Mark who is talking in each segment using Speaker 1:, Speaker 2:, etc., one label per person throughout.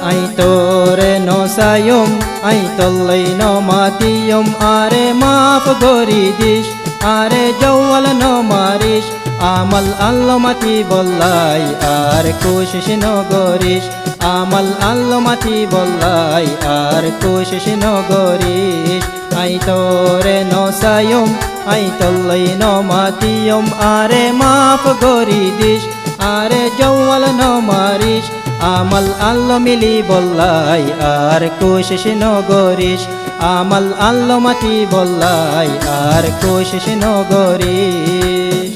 Speaker 1: I তোরে নসায়ুম I তল্লাই নমাতিয়ুম আরে মাফ গরি দিস আরে জওয়াল নমারিস আমল আল্লমাতি বল্লাই আর কোশিশ নগরিস আমল আল্লমাতি বল্লাই আর কোশিশ নগরিস আই তোরে নসায়ুম আই তল্লাই নমাতিয়ুম আরে মাফ গরি দিস আরে জওয়াল নমারিস আমল আল্লাহ মিলি বল্লাই আর কোশিশ নগরিস আমল আল্লমাতি বল্লাই আর কোশিশ নগরিস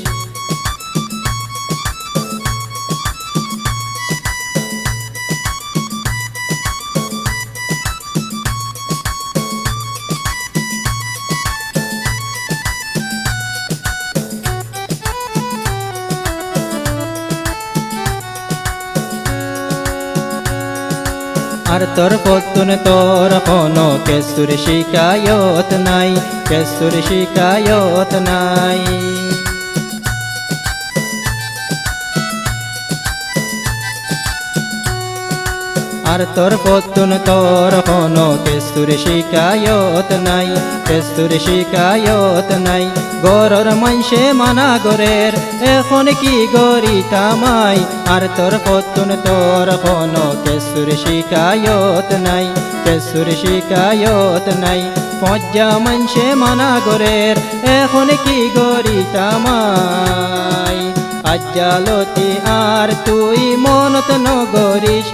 Speaker 1: আর তোর পতুন তোর কোনো কেসুর শিকায়ত নাই কেসুর শিকায়ত নাই আর তোর পতুন তোর কোনো কেসুর শিকায়ত নাই কেসুর শিকায়ত নাই গরর মানসে মানা গরের এখন কি গরি তামাই আর তোর পতুন তোর কোনো কেসুর শিকায়ত নাই কেসুর শিকায়ত নাই পজ্জা মানসে মানা গরের এখন কি গরি তামাই আজ্জালতি আর তুই মনত নগরিস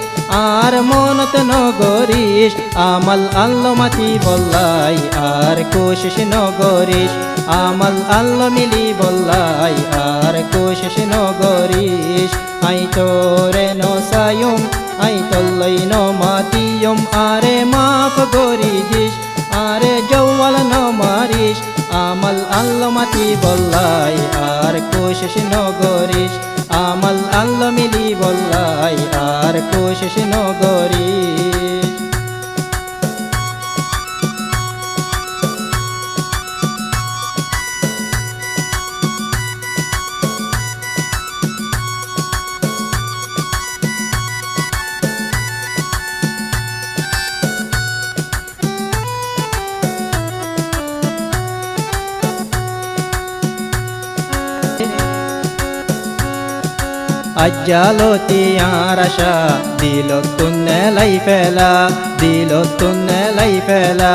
Speaker 1: আর মনত নগরিস আমল আল্লমাতি বল্লাই আর কোশিশ নগরিস আমল আল্লাহ মিলি বল্লাই আর কোশিশ নগরিস আই তোরে নসায়ুম আই তল্লাই নমাতিয়ুম আরে মাফ গরি দিস আরে জওয়াল নমারিস আমল আল্লমাতি বল্লাই আর কোশিশ নগরিস আমল আল্লাহ মিলি বল্লাই আর কোশিশ নগরিস আজ্জালতি আর আশা দিল তুন্নে লাই ফেলা দিল তুন্নে লাই ফেলা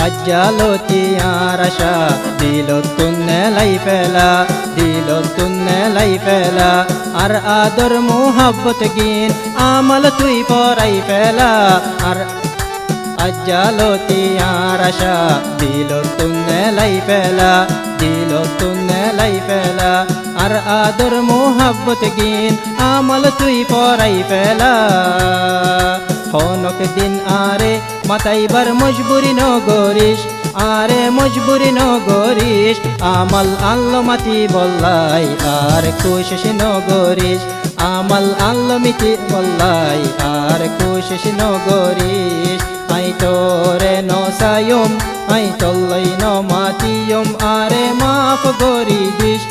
Speaker 1: আজ্জালতি আর আশা দিল তুন্নে লাই ফেলা দিল তুন্নে লাই ফেলা আর আদর মোহাব্বত গিন আমল তুই পরাই ফেলা আর আজ্জালতি আর আশা দিল তুন্নে লাই ফেলা দিল তুন্নে লাই ফেলা আর আদর মোহাব্বত গিন আমল তুই পরাই ফেলা হনক দিন আরে মাতাইবার মজবুরি নগরিস আরে মজবুরি নগরিস আমল আল্লমাতি বল্লাই আর কোশিশ নগরিস আমল আল্লমিতি বল্লাই আর কোশিশ নগরিস আই তোরে নসায়ুম আই তল্লাই নমাতিয়ুম আরে মাফ গরি দিস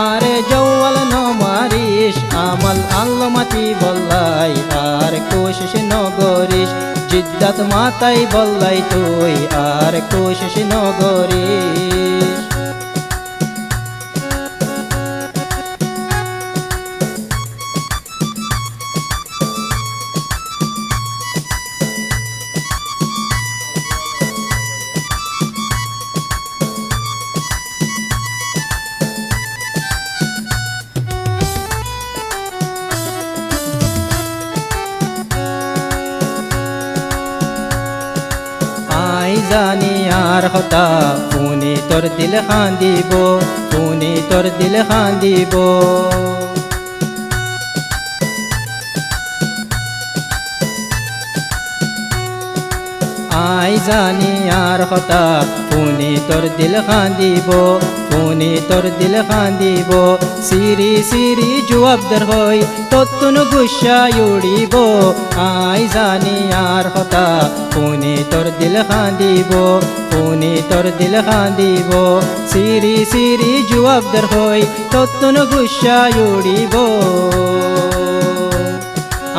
Speaker 1: আরে জওয়াল নমারিস আমল আল্লমাতি বল্লাই আর কোশিশ নগরিস জিদ্দাত মাতাই বল্লাই তুই আর কোশিশ নগরিস জানি আর হতা পুনি তোর দিল খান্দিব পুনি তোর দিল খান্দিব আই জানি আর হতা পুনি তোর দিল খান্দিব পুনি তোর দিল খান্দিব সিরি সিরি জবাবদার হই তত্তুন গুসা উড়িব আই জানি আর হতা পুনি তোর দিল খান্দিব পুনি তোর দিল খান্দিব সিরি সিরি জবাবদার হই তত্তুন গুসা উড়িব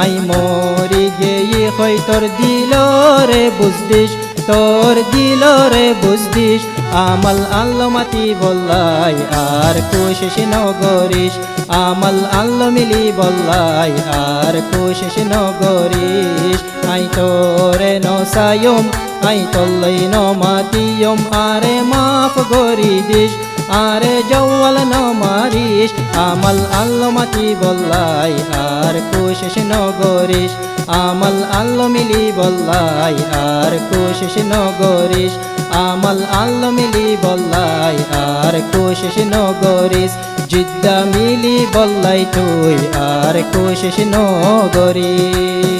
Speaker 1: আই মরি গেয়ে হই তোর দিল রে বুঝদিস তোর দিল রে বুঝদিস আমল আল্লাহ মাতি বললাই আর কোশিশ নগরিস আমল আল্লাহ মিলি বললাই আর কোশিশ নগরিস আই তোরে নসায়ম আই তল্লাই নমাতিয়ম আরে মাফ গরি দিস আরে জওয়াল নমারিস আমল আল্লাহ মাতি বললাই আর কোশিশ নগরিস আমল আল্লাহ মিলি বললাই আর কোশিশ নগরিস আমল আল্লাহ মিলি বললাই আর কোশিশ নগরিস জিদ্দা মিলি বললাই তুই আর কোশিশ নগরিস